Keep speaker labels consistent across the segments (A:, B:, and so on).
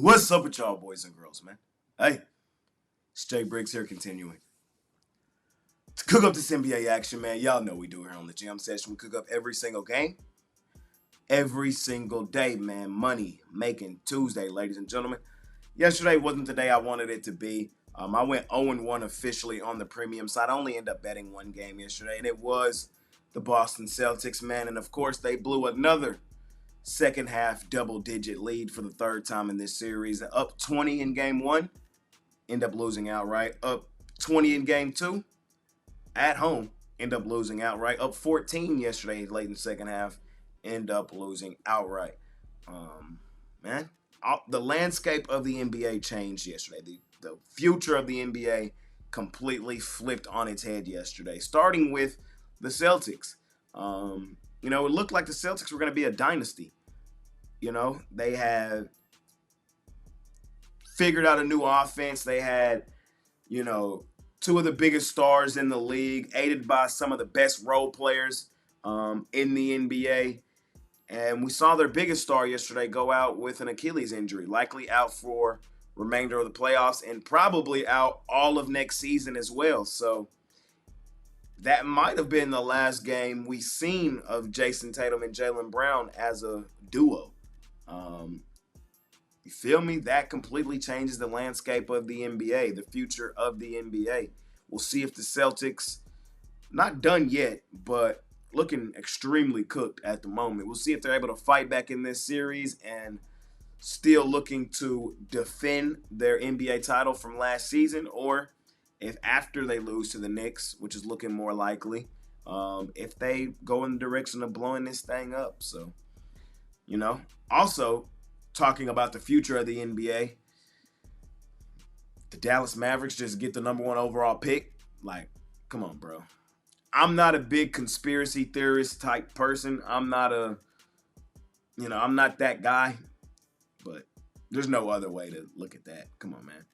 A: What's up with y'all boys and girls, man? Hey, it's Jay Briggs here continuing to cook up this NBA action, man. Y'all know we do here on the Jam Session. We cook up every single game, every single day, man. Money making Tuesday, ladies and gentlemen. Yesterday wasn't the day I wanted it to be. I went 0-1 officially on the premium side. I only ended up betting one game yesterday, and it was the Boston Celtics, man. And, of course, they blew another second half double-digit lead for the third time in this series. Up 20 in game one, end up losing outright. Up 20 in game two, at home, end up losing outright. Up 14 yesterday, late in the second half, end up losing outright. Man, the landscape of the NBA changed yesterday. The future of the NBA completely flipped on its head yesterday, starting with the Celtics. It looked like the Celtics were going to be a dynasty. They had figured out a new offense. They had, two of the biggest stars in the league, aided by some of the best role players in the NBA. And we saw their biggest star yesterday go out with an Achilles injury, likely out for remainder of the playoffs and probably out all of next season as well. So that might have been the last game we seen of Jason Tatum and Jaylen Brown as a duo. You feel me? That completely changes the landscape of the NBA, the future of the NBA. We'll see if the Celtics, not done yet, but looking extremely cooked at the moment. We'll see if they're able to fight back in this series and still looking to defend their NBA title from last season, or if after they lose to the Knicks, which is looking more likely, if they go in the direction of blowing this thing up. So, also talking about the future of the NBA, the Dallas Mavericks just get the number one overall pick. Like, come on, bro. I'm not a big conspiracy theorist type person. I'm not that guy, but there's no other way to look at that. Come on, man.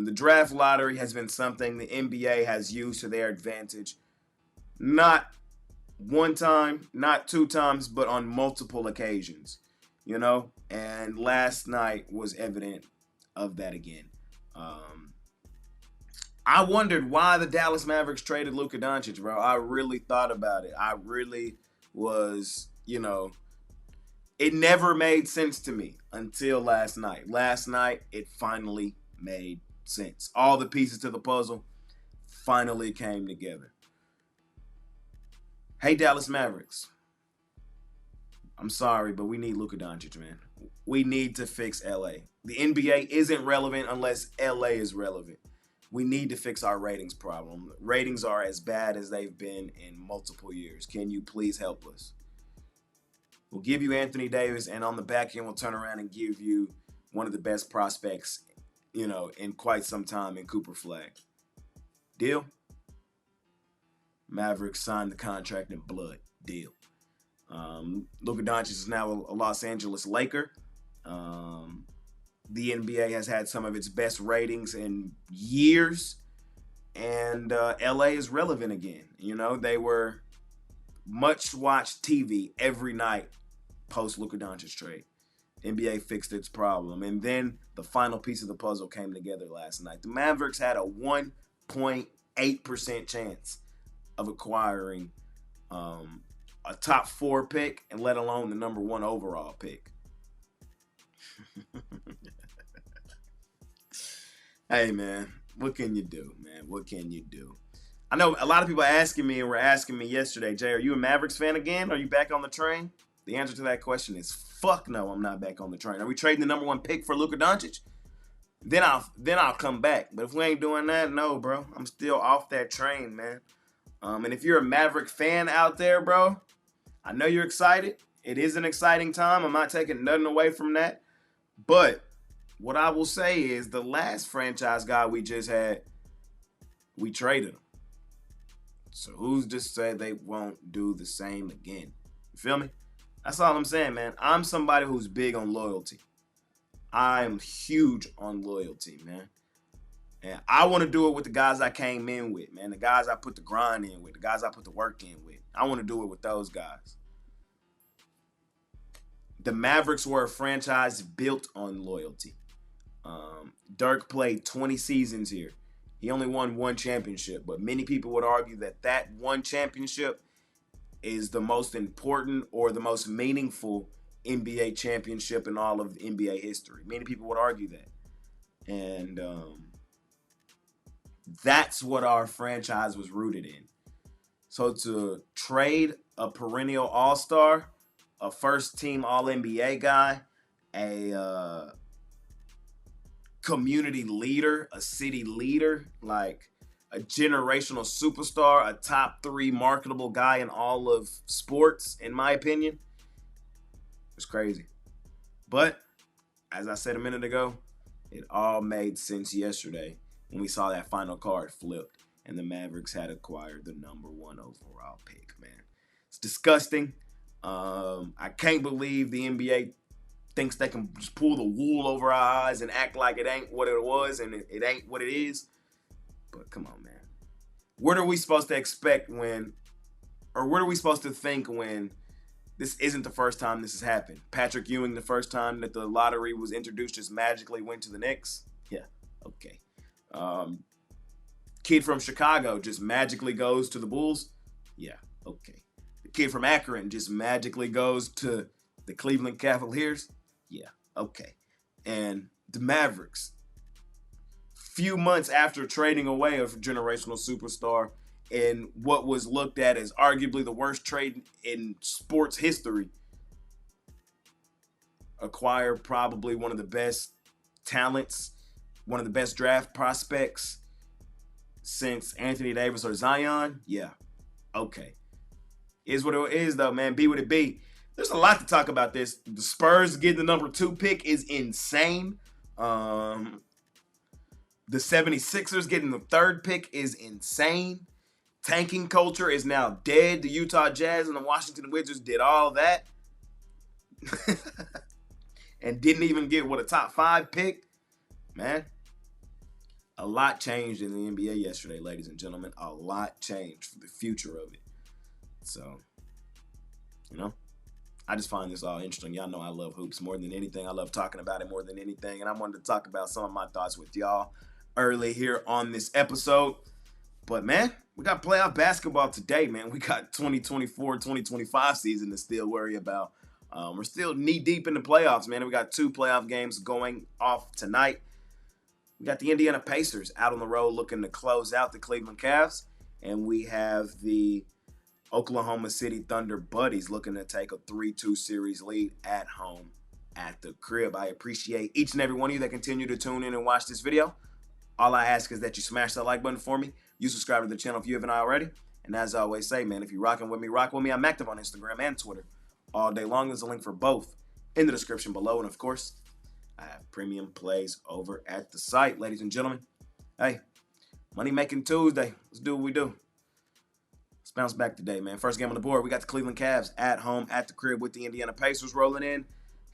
A: The draft lottery has been something the NBA has used to their advantage. Not one time, not two times, but on multiple occasions, and last night was evident of that again. I wondered why the Dallas Mavericks traded Luka Doncic, bro. I really thought about it. I really was, it never made sense to me until last night. Last night, it finally made sense. All the pieces to the puzzle finally came together. Hey, Dallas Mavericks. I'm sorry, but we need Luka Doncic, man. We need to fix LA. The NBA isn't relevant unless LA is relevant. We need to fix our ratings problem. Ratings are as bad as they've been in multiple years. Can you please help us? We'll give you Anthony Davis, and on the back end, we'll turn around and give you one of the best prospects, in quite some time in Cooper Flag. Deal? Mavericks signed the contract in blood. Deal. Luka Doncic is now a Los Angeles Laker. The NBA has had some of its best ratings in years, and LA is relevant again. They were much-watched TV every night post-Luka Doncic trade. NBA fixed its problem, and then the final piece of the puzzle came together last night. The Mavericks had a 1.8% chance of acquiring a top 4 pick, and let alone the number 1 overall pick. Hey, man, what can you do, man? What can you do? I know a lot of people were asking me yesterday, Jay, are you a Mavericks fan again? Are you back on the train? The answer to that question is fuck no, I'm not back on the train. Are we trading the number 1 pick for Luka Doncic? Then I'll come back. But if we ain't doing that, no, bro. I'm still off that train, man. And if you're a Maverick fan out there, bro, I know you're excited. It is an exciting time. I'm not taking nothing away from that. But what I will say is the last franchise guy we just had, we traded him. So who's to say they won't do the same again? You feel me? That's all I'm saying, man. I'm somebody who's big on loyalty. I'm huge on loyalty, man. And I want to do it with the guys I came in with, man. The guys I put the grind in with, the guys I put the work in with. I want to do it with those guys. The Mavericks were a franchise built on loyalty. Dirk played 20 seasons here. He only won one championship, but many people would argue that that one championship is the most important or the most meaningful NBA championship in all of NBA history. Many people would argue that. And that's what our franchise was rooted in. So to trade a perennial all-star, a first-team All-NBA guy, a community leader, a city leader, like a generational superstar, a top 3 marketable guy in all of sports, in my opinion, it's crazy. But as I said a minute ago, it all made sense yesterday when we saw that final card flipped and the Mavericks had acquired the number 1 overall pick, man. It's disgusting. I can't believe the NBA thinks they can just pull the wool over our eyes and act like it ain't what it was and it ain't what it is. But come on, man. What are we supposed to expect when, or what are we supposed to think when this isn't the first time this has happened? Patrick Ewing, the first time that the lottery was introduced, just magically went to the Knicks? Yeah, okay. Kid from Chicago just magically goes to the Bulls? Yeah, okay. The kid from Akron just magically goes to the Cleveland Cavaliers? Yeah, okay. And the Mavericks, few months after trading away a generational superstar in what was looked at as arguably the worst trade in sports history, acquire probably one of the best talents, one of the best draft prospects since Anthony Davis or Zion. Yeah, okay. Is what it is, though, man. Be what it be. There's a lot to talk about this. The Spurs getting the number 2 pick is insane. The 76ers getting the 3rd pick is insane. Tanking culture is now dead. The Utah Jazz and the Washington Wizards did all that and didn't even get a top 5 pick. Man, a lot changed in the NBA yesterday, ladies and gentlemen. A lot changed for the future of it. So, I just find this all interesting. Y'all know I love hoops more than anything. I love talking about it more than anything. And I wanted to talk about some of my thoughts with y'all early here on this episode. But, man, we got playoff basketball today, man. We got 2024-2025 season to still worry about. We're still knee-deep in the playoffs, man. We got 2 playoff games going off tonight. We got the Indiana Pacers out on the road looking to close out the Cleveland Cavs. And we have the Oklahoma City Thunder Buddies looking to take a 3-2 series lead at home at the crib. I appreciate each and every one of you that continue to tune in and watch this video. All I ask is that you smash that like button for me. You subscribe to the channel if you haven't already. And as I always say, man, if you're rocking with me, rock with me. I'm active on Instagram and Twitter all day long. There's a link for both in the description below. And, of course, I have premium plays over at the site, ladies and gentlemen. Hey, Money Making Tuesday. Let's do what we do. Let's bounce back today, man. First game on the board, we got the Cleveland Cavs at home at the crib with the Indiana Pacers rolling in.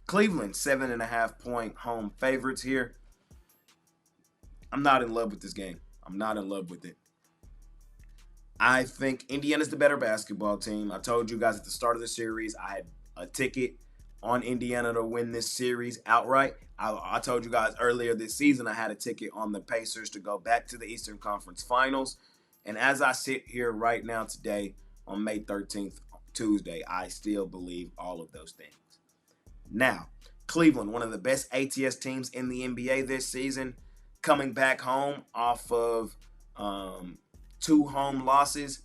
A: Cleveland, 7.5-point home favorites here. I'm not in love with this game. I'm not in love with it. I think Indiana's the better basketball team. I told you guys at the start of the series I had a ticket on Indiana to win this series outright. I told you guys earlier this season I had a ticket on the Pacers to go back to the Eastern Conference Finals. And as I sit here right now today on May 13th, Tuesday, I still believe all of those things. Now, Cleveland, one of the best ATS teams in the NBA this season, coming back home off of 2 home losses.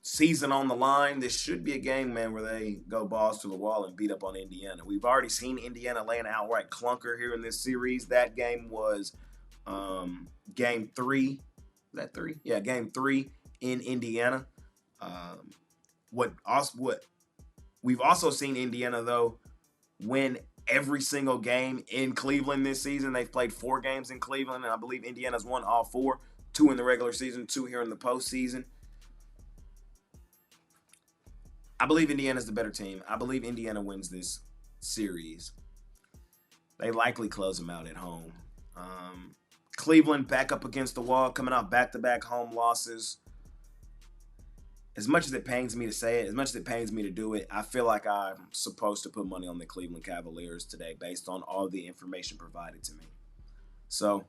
A: Season on the line. This should be a game, man, where they go balls to the wall and beat up on Indiana. We've already seen Indiana lay an outright clunker here in this series. That game was game 3. Is that 3? Yeah, game 3 in Indiana. What we've also seen Indiana, though, win every single game in Cleveland this season. They've played 4 games in Cleveland, and I believe Indiana's won all 4. 2 in the regular season, 2 here in the postseason. I believe Indiana's the better team. I believe Indiana wins this series. They likely close them out at home. Cleveland back up against the wall, coming off back-to-back home losses. as much as it pains me to say it, as much as it pains me to do it, I feel like I'm supposed to put money on the Cleveland Cavaliers today based on all the information provided to me. So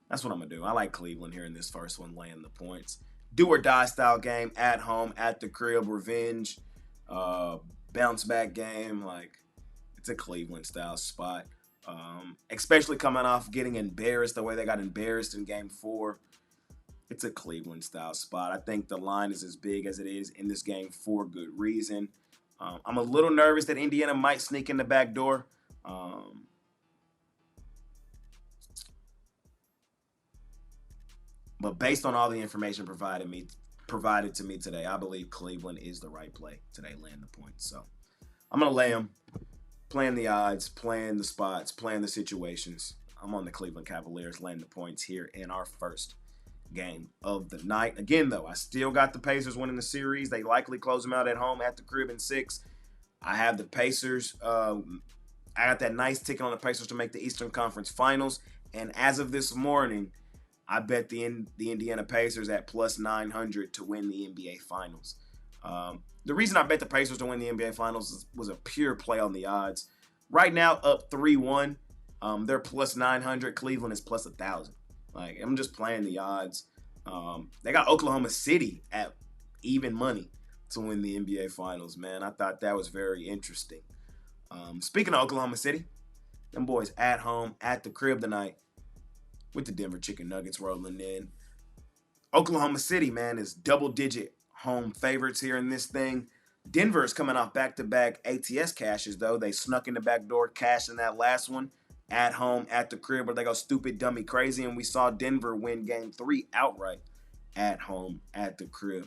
A: that's what I'm going to do. I like Cleveland here in this first one, laying the points. Do or die style game at home, at the crib, revenge, bounce back game. Like, it's a Cleveland style spot. Especially coming off getting embarrassed the way they got embarrassed in game 4. It's a Cleveland style spot. I think the line is as big as it is in this game for good reason. I'm a little nervous that Indiana might sneak in the back door. But based on all the information provided to me today, I believe Cleveland is the right play today, laying the points. So I'm going to lay them, playing the odds, playing the spots, playing the situations. I'm on the Cleveland Cavaliers, laying the points here in our first game of the night. Again, though, I still got the Pacers winning the series. They likely close them out at home at the crib in 6. I have the Pacers. I got that nice ticket on the Pacers to make the Eastern Conference Finals. And as of this morning, I bet the Indiana Pacers at plus 900 to win the NBA Finals. The reason I bet the Pacers to win the NBA Finals was a pure play on the odds. Right now, up 3-1. They're plus 900. Cleveland is plus 1,000. Like, I'm just playing the odds. They got Oklahoma City at even money to win the NBA Finals, man. I thought that was very interesting. Speaking of Oklahoma City, them boys at home, at the crib tonight with the Denver Chicken Nuggets rolling in. Oklahoma City, man, is double-digit home favorites here in this thing. Denver is coming off back-to-back ATS cashes, though. They snuck in the back door, cashed in that last one. At home, at the crib, where they go stupid, dummy, crazy. And we saw Denver win game 3 outright at home, at the crib.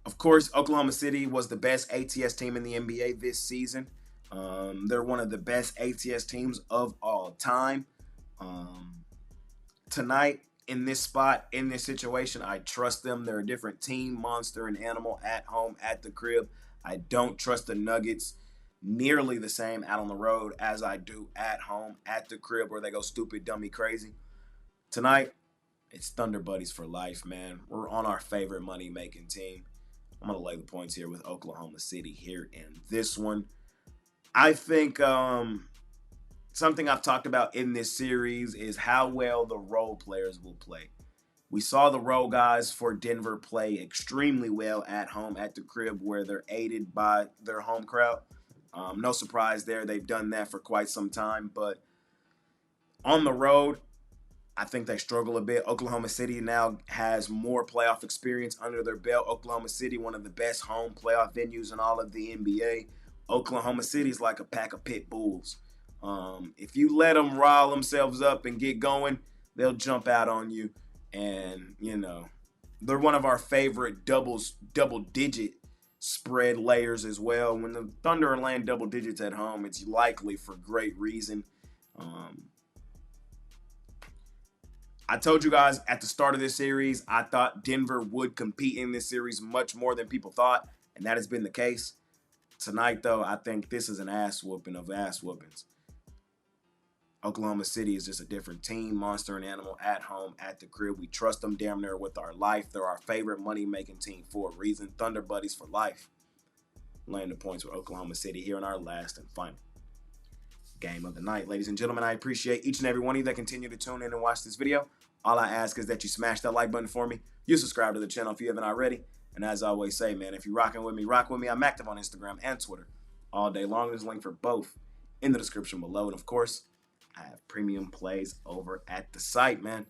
A: Of course, Oklahoma City was the best ATS team in the NBA this season. They're one of the best ATS teams of all time. Tonight, in this spot, in this situation, I trust them. They're a different team, monster and animal, at home, at the crib. I don't trust the Nuggets nearly the same out on the road as I do at home, at the crib, where they go stupid, dummy, crazy. Tonight, it's Thunder Buddies for life, man. We're on our favorite money-making team. I'm going to lay the points here with Oklahoma City here in this one. I think something I've talked about in this series is how well the role players will play. We saw the role guys for Denver play extremely well at home, at the crib, where they're aided by their home crowd. No surprise there. They've done that for quite some time. But on the road, I think they struggle a bit. Oklahoma City now has more playoff experience under their belt. Oklahoma City, one of the best home playoff venues in all of the NBA. Oklahoma City is like a pack of pit bulls. If you let them rile themselves up and get going, they'll jump out on you. And, you know, they're one of our favorite double-digit spread layers as well. When the Thunder land double digits at home, it's likely for great reason. I told you guys at the start of this series, I thought Denver would compete in this series much more than people thought, and that has been the case. Tonight, though, I think this is an ass whooping of ass whoopings. Oklahoma City is just a different team, monster and animal, at home, at the crib. We trust them damn near with our life. They're our favorite money-making team for a reason. Thunder Buddies for life. Laying the points with Oklahoma City here in our last and final game of the night. Ladies and gentlemen, I appreciate each and every one of you that continue to tune in and watch this video. All I ask is that you smash that like button for me. You subscribe to the channel if you haven't already. And as I always say, man, if you're rocking with me, rock with me. I'm active on Instagram and Twitter all day long. There's a link for both in the description below. And, of course, I have premium plays over at the site, man.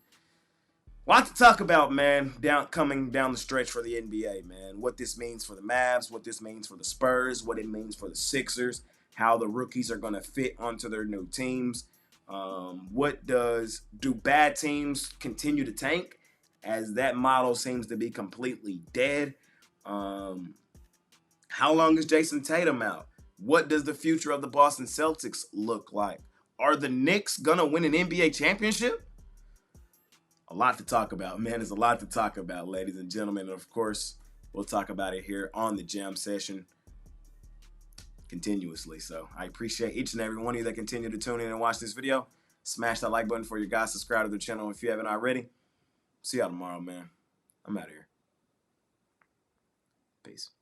A: A lot to talk about, man, coming down the stretch for the NBA, man. What this means for the Mavs, what this means for the Spurs, what it means for the Sixers, how the rookies are going to fit onto their new teams. Do bad teams continue to tank, as that model seems to be completely dead? How long is Jason Tatum out? What does the future of the Boston Celtics look like? Are the Knicks going to win an NBA championship? A lot to talk about, man. There's a lot to talk about, ladies and gentlemen. And, of course, we'll talk about it here on the Jam Session continuously. So I appreciate each and every one of you that continue to tune in and watch this video. Smash that like button for your guys. Subscribe to the channel if you haven't already. See y'all tomorrow, man. I'm out of here. Peace.